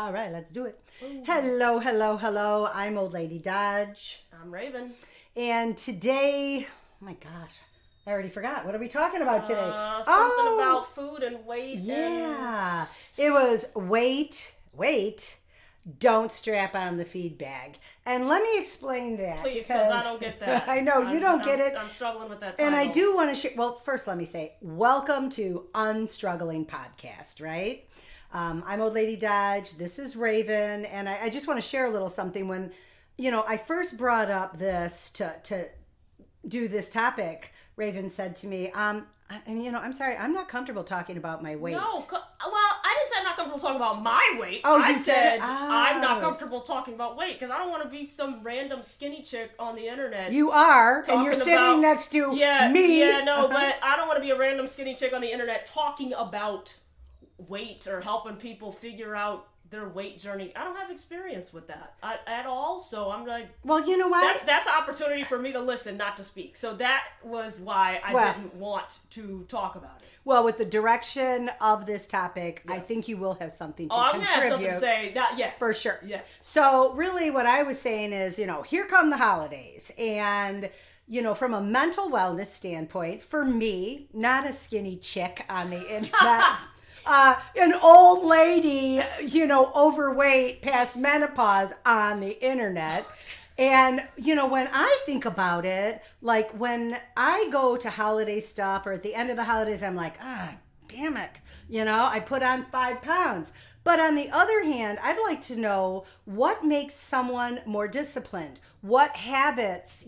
All right, let's do it. Ooh. Hello, hello, hello. I'm Old Lady Dodge. I'm Raven. And today, oh my gosh, I already forgot. What are we talking about today? Something about food and weight. Yeah. It was wait, don't strap on the feed bag. And let me explain that. Please, because I don't get that. I know, you don't get it. I'm struggling with that title. And I do want to share, well, first let me say, welcome to Unstruggling Podcast, right? I'm Old Lady Dodge. This is Raven. And I just want to share a little something. When, I first brought up this to do this topic, Raven said to me, I'm sorry, I'm not comfortable talking about my weight. No, well, I didn't say I'm not comfortable talking about my weight. Oh, I you said oh. I'm not comfortable talking about weight because I don't want to be some random skinny chick on the internet. You are, and you're sitting next to me. Yeah, no, but I don't want to be a random skinny chick on the internet talking about weight or helping people figure out their weight journey. I don't have experience with that at all, so I'm like, well, you know what? That's an opportunity for me to listen, not to speak. So that was why I didn't want to talk about it. Well, with the direction of this topic, yes. I think you will have something to I'm contribute. gonna have something to say. Yes, for sure. Yes. So really, what I was saying is, here come the holidays, and from a mental wellness standpoint, for me, not a skinny chick on the internet. An old lady, overweight, past menopause on the internet. And, when I think about it, like when I go to holiday stuff or at the end of the holidays, I'm like, damn it. I put on 5 pounds. But on the other hand, I'd like to know what makes someone more disciplined. What habits,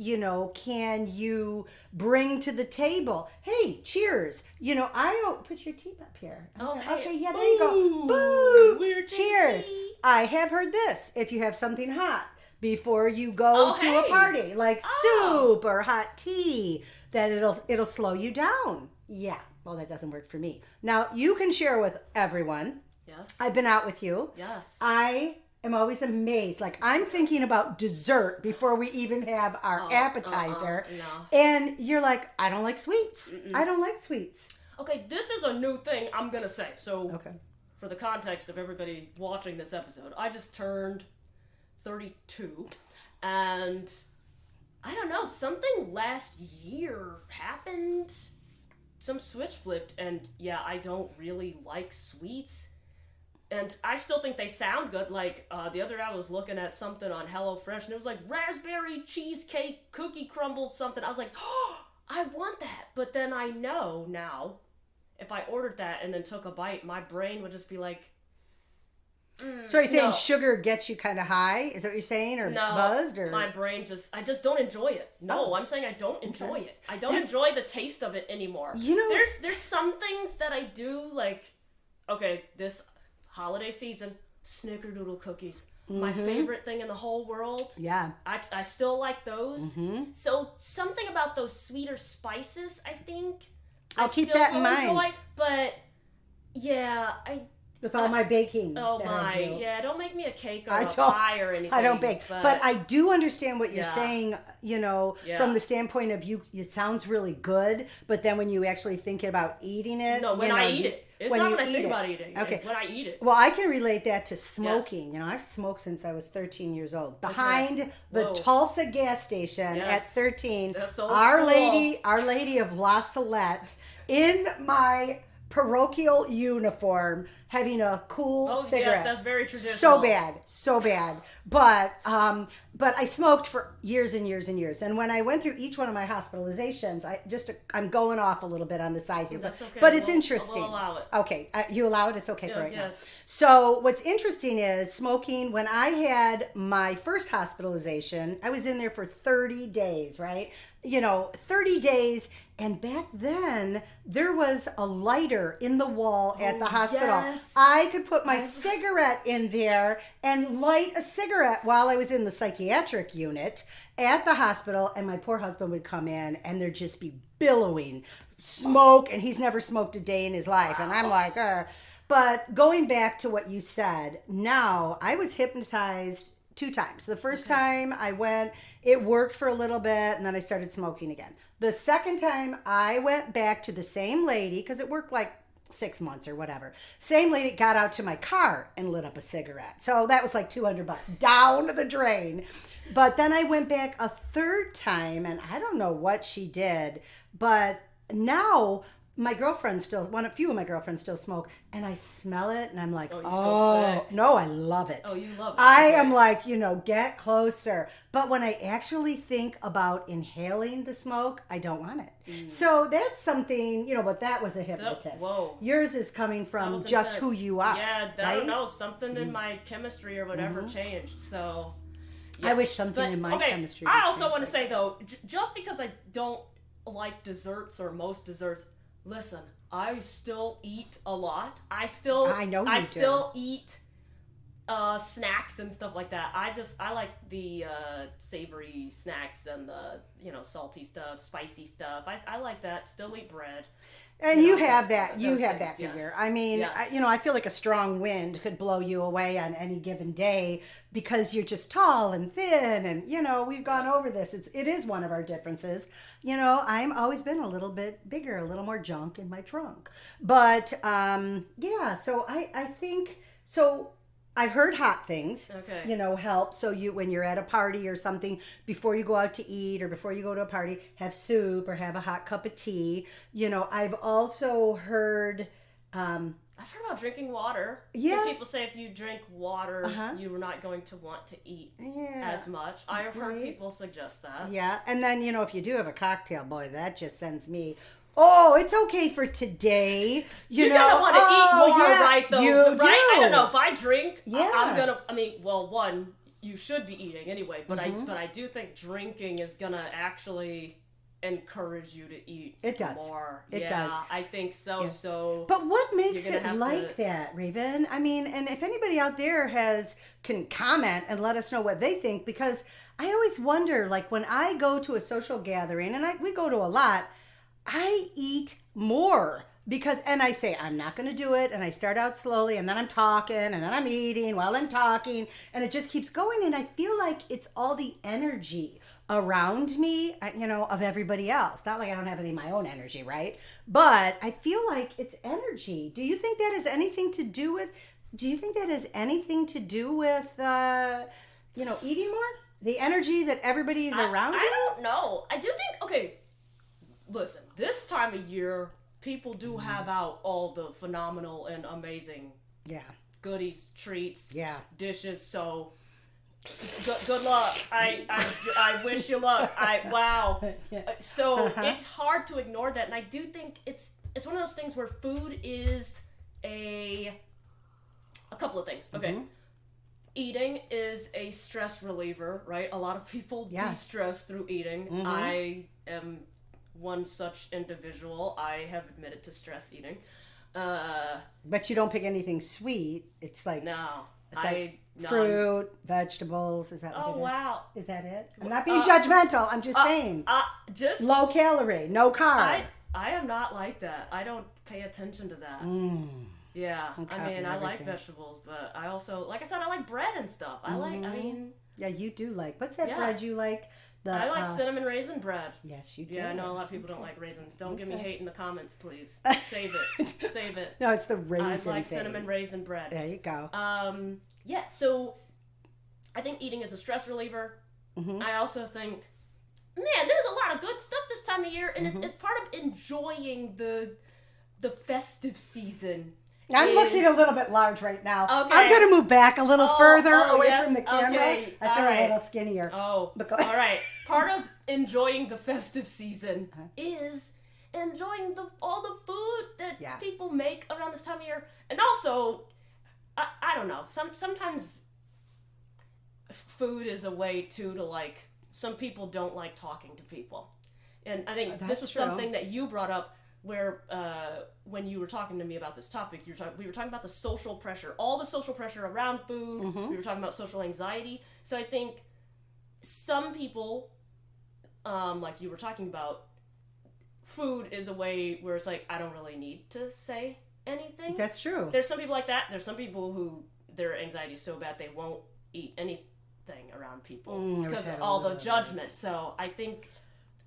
can you bring to the table? Hey, cheers. I don't put your tea up here. Oh, hey. Okay, yeah, there you go. Boo! Weird Cheers. tea. I have heard this. If you have something hot before you go to a party, like soup or hot tea, that it'll slow you down. Yeah. Well, that doesn't work for me. Now, you can share with everyone. Yes. I've been out with you. Yes. I am always amazed. Like, I'm thinking about dessert before we even have our appetizer. No. And you're like, I don't like sweets. Mm-mm. I don't like sweets. Okay, this is a new thing I'm going to say. So, okay. For the context of everybody watching this episode, I just turned 32. And I don't know, something last year happened. Some switch flipped. And yeah, I don't really like sweets. And I still think they sound good. Like, the other day I was looking at something on HelloFresh, and it was like raspberry cheesecake cookie crumble something. I was like, oh, I want that. But then I know now, if I ordered that and then took a bite, my brain would just be like, so are you saying sugar gets you kind of high? Is that what you're saying? Or buzzed? Or my brain I just don't enjoy it. No, I'm saying I don't enjoy it. I don't enjoy the taste of it anymore. There's some things that I do, like, okay, this holiday season, snickerdoodle cookies. Mm-hmm. My favorite thing in the whole world. Yeah. I still like those. Mm-hmm. So something about those sweeter spices, I think. I'll keep that in mind. Enjoy, but yeah, with all my baking. Oh my, yeah, don't make me a cake or a pie or anything. I don't bake. But I do understand what you're saying, from the standpoint of it sounds really good, but then when you actually think about eating it. No, when I eat it. It's not when I think about eating. Okay. When I eat it. Well, I can relate that to smoking. Yes. I've smoked since I was 13 years old. Behind the Tulsa gas station at 13. Our Lady of La Salette in my parochial uniform having a cool cigarette. Yes, that's very traditional. So bad. But I smoked for years and years and years. And when I went through each one of my hospitalizations, I'm going off a little bit on the side here. That's okay. But it's interesting. We'll allow it. Okay, you allow it? It's okay for right now. Yes. So what's interesting is smoking, when I had my first hospitalization, I was in there for 30 days, right? 30 days. And back then, there was a lighter in the wall at the hospital. Yes. I could put my cigarette in there and light a cigarette while I was in the psychiatric unit at the hospital. And my poor husband would come in and there'd just be billowing smoke. And he's never smoked a day in his life. And I'm like, But going back to what you said, now I was hypnotized 2 times. The first time I went, it worked for a little bit, and then I started smoking again. The second time I went back to the same lady, because it worked like 6 months or whatever. Same lady got out to my car and lit up a cigarette. So that was like $200 down the drain. But then I went back a third time and I don't know what she did, but now my girlfriend still, a few of my girlfriends still smoke, and I smell it and I'm like, oh, no, I love it. Oh, you love it. I am like, get closer. But when I actually think about inhaling the smoke, I don't want it. So that's something, but that was a hypnotist. Whoa. Yours is coming from just who you are. Yeah, I right? don't know. Something in my chemistry or whatever changed. So, yeah. I wish something in my chemistry would I also change want to say, though, just because I don't like desserts or most desserts, listen, I still eat a lot. I still eat snacks and stuff like that. I like the savory snacks and the salty stuff, spicy stuff. I like that. Still eat bread. And you have that. You have that yes. figure. I mean, Yes. I feel like a strong wind could blow you away on any given day because you're just tall and thin, and we've gone over this. It is one of our differences. I'm always been a little bit bigger, a little more junk in my trunk. But yeah. So I think so. I've heard hot things, help. So when you're at a party or something, before you go out to eat or before you go to a party, have soup or have a hot cup of tea. I've also heard. I've heard about drinking water. Yeah. People say if you drink water, you're not going to want to eat as much. I have heard people suggest that. Yeah. And then, if you do have a cocktail, boy, that just sends me... Oh, it's okay for today. You're gonna want to eat more, right? Though, you right? do. I don't know if I drink. Yeah. I'm gonna. I mean, well, one, you should be eating anyway, but I do think drinking is gonna actually encourage you to eat. It does. More. It does. I think so. Yeah. So. But what makes it like that, Raven? I mean, and if anybody out there can comment and let us know what they think, because I always wonder, like when I go to a social gathering, and we go to a lot. I eat more and I say, I'm not going to do it. And I start out slowly and then I'm talking and then I'm eating while I'm talking and it just keeps going. And I feel like it's all the energy around me, of everybody else. Not like I don't have any of my own energy, right? But I feel like it's energy. Do you think that has anything to do with, eating more? The energy that everybody is around you? I don't know. I do think, okay. Listen, this time of year, people do have out all the phenomenal and amazing goodies, treats, dishes. So, good luck. I wish you luck. Wow. So it's hard to ignore that, and I do think it's one of those things where food is a couple of things. Okay. Mm-hmm. Eating is a stress reliever, right? A lot of people de-stress through eating. Mm-hmm. I am one such individual. I have admitted to stress eating. But you don't pick anything sweet. It's like no. Fruit, vegetables. Is that what it is? Oh, wow. Is that it? I'm not being judgmental. I'm just saying. Just low calorie, no carb. I am not like that. I don't pay attention to that. Yeah. I like vegetables, but I also, like I said, I like bread and stuff. Yeah, you do like. What's that bread you like? I like cinnamon raisin bread. Yes, you do. Yeah, I know a lot of people don't like raisins. Don't give me hate in the comments, please. Save it. No, it's the raisin I like thing. cinnamon raisin bread. There you go. So I think eating is a stress reliever. Mm-hmm. I also think, man, there's a lot of good stuff this time of year, and it's part of enjoying the festive season. I'm looking a little bit large right now. Okay. I'm going to move back a little further away from the camera. Okay. I feel a little skinnier. Oh, all right. Part of enjoying the festive season is enjoying all the food that people make around this time of year. And also, I don't know, sometimes food is a way, too, to, like, some people don't like talking to people. And I think this was something that you brought up, where when you were talking to me about this topic, we were talking about the social pressure, all the social pressure around food. Mm-hmm. We were talking about social anxiety. So I think some people, like you were talking about, food is a way where it's like, I don't really need to say anything. That's true. There's some people like that. There's some people who their anxiety is so bad they won't eat anything around people because of all the judgment. So I think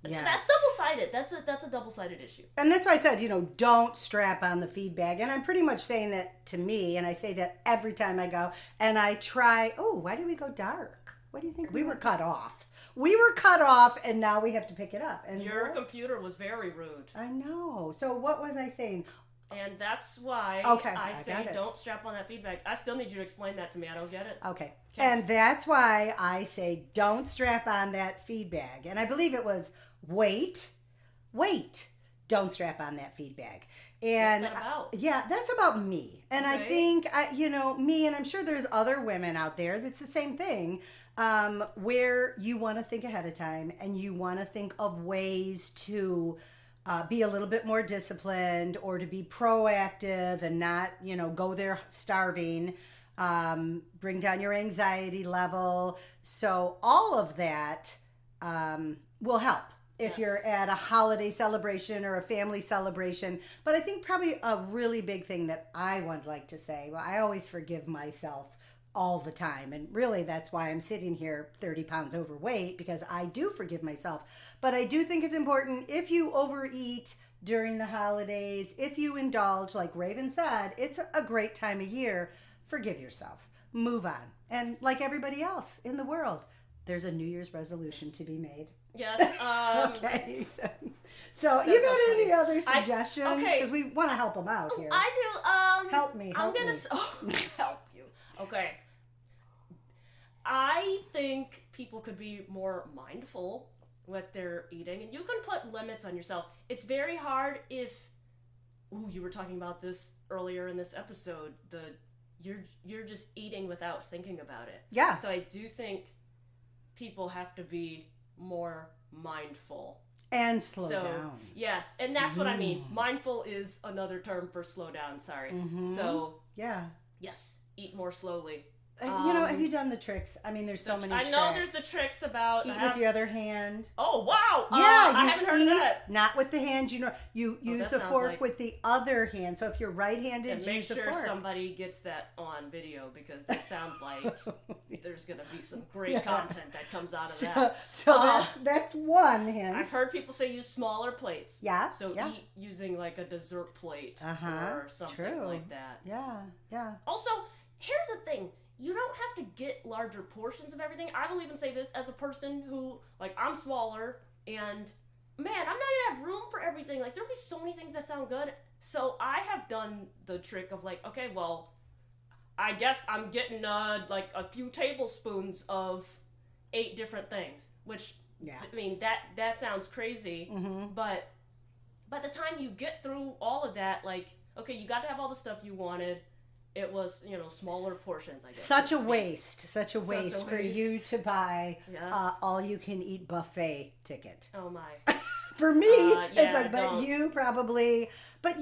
Yes. That's double-sided. That's a double-sided issue. And that's why I said, don't strap on the feed bag. And I'm pretty much saying that to me, and I say that every time I go. And I try, why did we go dark? What do you think? We were cut off. We were cut off, and now we have to pick it up. And your computer was very rude. I know. So what was I saying? And that's why I say don't strap on that feedback. I still need you to explain that to me. I don't get it. Okay. And that's why I say don't strap on that feed bag. And I believe it was wait, don't strap on that feed bag. And what's that about? Yeah, that's about me. And Okay. I think, me, and I'm sure there's other women out there that's the same thing, where you want to think ahead of time and you want to think of ways to be a little bit more disciplined or to be proactive and not, go there starving, bring down your anxiety level. So all of that will help if you're at a holiday celebration or a family celebration. But I think probably a really big thing that I would like to say, well, I always forgive myself all the time. And really, that's why I'm sitting here 30 pounds overweight, because I do forgive myself. But I do think it's important, if you overeat during the holidays, if you indulge, like Raven said, it's a great time of year. Forgive yourself. Move on. And like everybody else in the world, there's a New Year's resolution to be made. Yes. Okay. So you got any other suggestions? Okay. Because we want to help them out here. I do. Help me. I'm gonna help you. Okay. I think people could be more mindful what they're eating, and you can put limits on yourself. It's very hard if you were talking about this earlier in this episode, you're just eating without thinking about it. Yeah. So I do think people have to be more mindful. And slow down. Yes, and that's what I mean. Mindful is another term for slow down, sorry. Mm-hmm. So, yeah. yes, eat more slowly. Have you done the tricks? I mean, there's so many tricks. I know there's the tricks about... Eat with your other hand. Oh, wow! Yeah, I haven't heard of that. Not with the hand, you use a fork with the other hand. So if you're right-handed, use a fork. Make sure somebody gets that on video, because that sounds like there's going to be some great content that comes out of that. So that's one hint. I've heard people say use smaller plates. Yeah. So eat using like a dessert plate or something like that. Yeah. Also, here's the thing. You don't have to get larger portions of everything. I will even say this as a person who, like, I'm smaller, and, man, I'm not going to have room for everything. Like, there'll be so many things that sound good. So I have done the trick of, like, okay, well, I guess I'm getting, like, a few tablespoons of 8 different things, which, I mean, that sounds crazy, but by the time you get through all of that, like, okay, you got to have all the stuff you wanted. It was, smaller portions, I guess. Such a waste for you to buy all-you-can-eat buffet ticket. Oh, my. For me, it's like, but don't. you probably... But,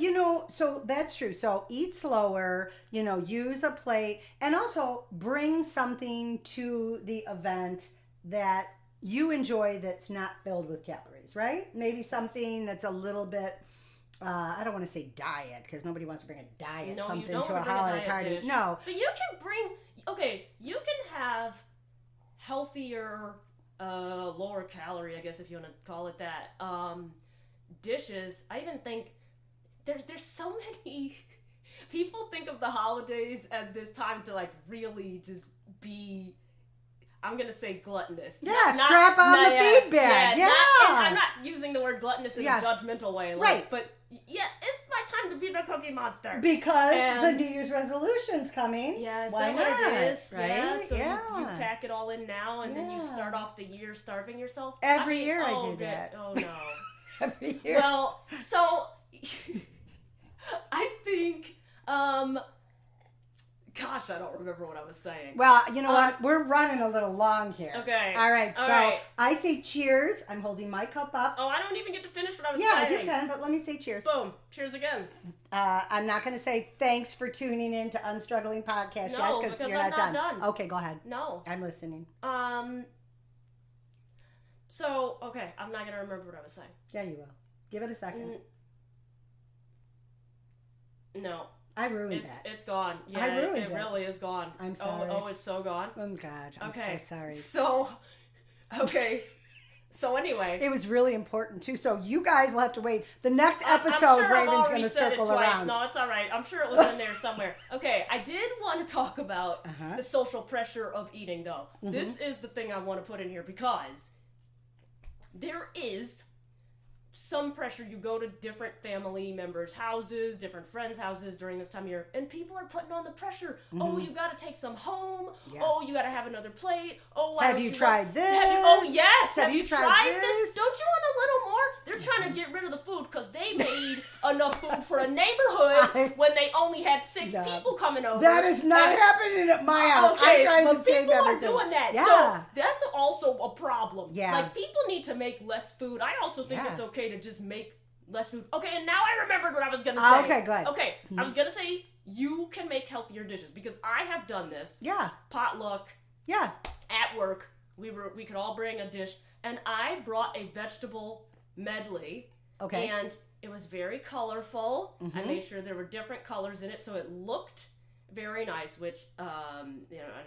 so that's true. So eat slower, use a plate, and also bring something to the event that you enjoy that's not filled with calories, right? Maybe something that's a little bit... I don't want to say diet, because nobody wants to bring a diet something to a holiday party. Dish. No. But you can have healthier, lower calorie, I guess if you want to call it that, dishes. I even think there's so many people think of the holidays as this time to like really just be, I'm going to say gluttonous. Yeah, strap on the feedback. Yeah. I'm not using the word gluttonous in a judgmental way. Like, right. But yeah, it's my time to be the Cookie Monster. Because the New Year's resolution's coming. Yeah, is why that not? what it is? Right? Yeah, so you pack it all in now, and then you start off the year starving yourself. Every year I do that. Oh, no. Every year. Well, so I think... Gosh, I don't remember what I was saying. Well, you know what? We're running a little long here. Okay. All right. So I say cheers. I'm holding my cup up. Oh, I don't even get to finish what I was saying. Yeah, you saying. can, but let me say cheers. Boom. Cheers again. I'm not going to say thanks for tuning in to Unstruggling Podcast yet, because you're not done. Okay, go ahead. No. I'm listening. So, okay, I'm not going to remember what I was saying. Yeah, you will. Give it a second. No. I ruined that. It's gone. Yeah, I ruined it. It really is gone. I'm sorry. Oh, it's so gone? Oh, God. I'm so sorry. So, okay. So anyway, it was really important too. So you guys will have to wait. The next episode, I'm sure Raven's I've going to said circle it twice. around. No, it's all right. I'm sure it was in there somewhere. Okay, I did want to talk about the social pressure of eating, though. This is the thing I want to put in here because there is some pressure. You go to different family members' houses, different friends' houses during this time of year, and people are putting on the pressure. Oh, you got to take some home. Yeah. Oh, you got to have another plate. Oh, why have you tried this? Oh, yes. Have you tried this? Don't you want a little more? They're trying to get rid of the food because they made enough food for a neighborhood when they only had 6 people coming over. That is not happening at my house. I'm trying to save everything. People are doing that. Yeah. So that's also a problem. Yeah. Like, people need to make less food. I also think it's okay to just make less food. Okay, and now I remembered what I was going to say. Okay, good. Okay, I was going to say you can make healthier dishes because I have done this. Yeah. Potluck. Yeah. At work, we could all bring a dish, and I brought a vegetable medley. Okay. And it was very colorful. I made sure there were different colors in it, so it looked very nice, which, I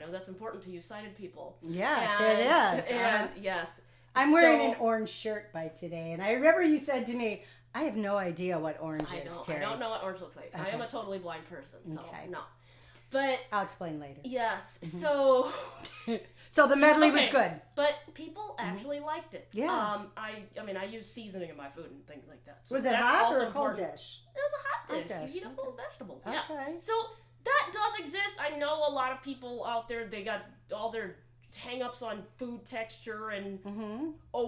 know that's important to you sighted people. Yes, it is. And, yes. I'm wearing an orange shirt by today, and I remember you said to me, I have no idea what orange is, Terry. I don't know what orange looks like. Okay. I am a totally blind person, so no. But I'll explain later. Yes, so... So the medley was good. But people actually liked it. Yeah. I use seasoning in my food and things like that. So was it hot or a cold dish? It was a hot dish. You heat up those vegetables. Okay. Yeah. So that does exist. I know a lot of people out there, they got all their hang-ups on food texture and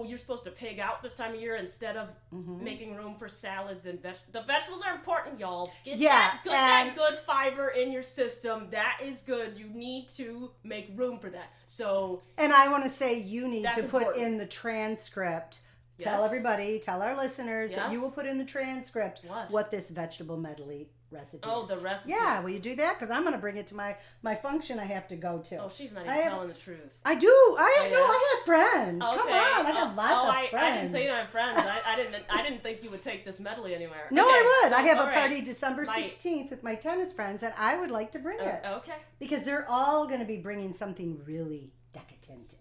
you're supposed to pig out this time of year instead of making room for salads and the vegetables are important, y'all. Get that good fiber in your system. That is good. You need to make room for that. So, and I want to say you need to put important. in the transcript. Tell everybody, tell our listeners that you will put in the transcript what this vegetable medley recipe is. The recipe. Yeah, will you do that? Because I'm going to bring it to my function I have to go to. Oh, she's not even telling the truth. I do. I got friends. Okay. Come on, I got lots of friends. I didn't say you had friends. I didn't think you would take this medley anywhere. No, I would. So, I have a party December 16th with my tennis friends, and I would like to bring it. Okay. Because they're all going to be bringing something really decadent.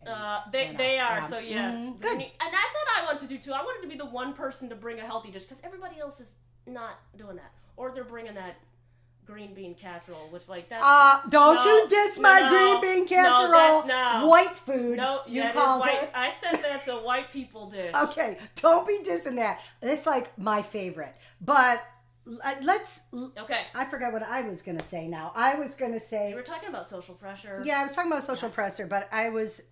They are, so yes. Good. And that's what I want to do too. I wanted to be the one person to bring a healthy dish because everybody else is not doing that. Or they're bringing that green bean casserole, which that's... you diss my green bean casserole. No. White food. No, you called it. I said that's a white people dish. Okay, don't be dissing that. It's like my favorite. But let's... Okay. I forgot what I was going to say now. I was going to say... You were talking about social pressure. Yeah, I was talking about social pressure, but I was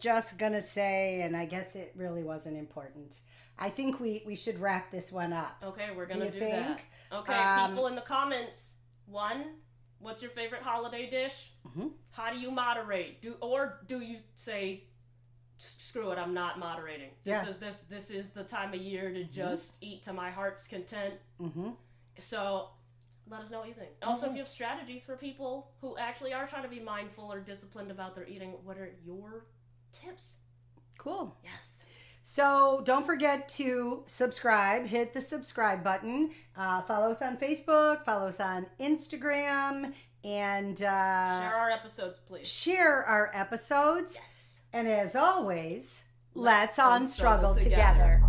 just going to say, and I guess it really wasn't important. I think we should wrap this one up. Okay, we're going to do that. Okay, people in the comments. 1, what's your favorite holiday dish? How do you moderate? Do you say, screw it, I'm not moderating. This is the time of year to just eat to my heart's content. So let us know what you think. Also, if you have strategies for people who actually are trying to be mindful or disciplined about their eating, what are your tips? Cool. Yes. So don't forget to subscribe. Hit the subscribe button. Follow us on Facebook. Follow us on Instagram. And share our episodes, please. Share our episodes. Yes. And as always, let's unstruggle together.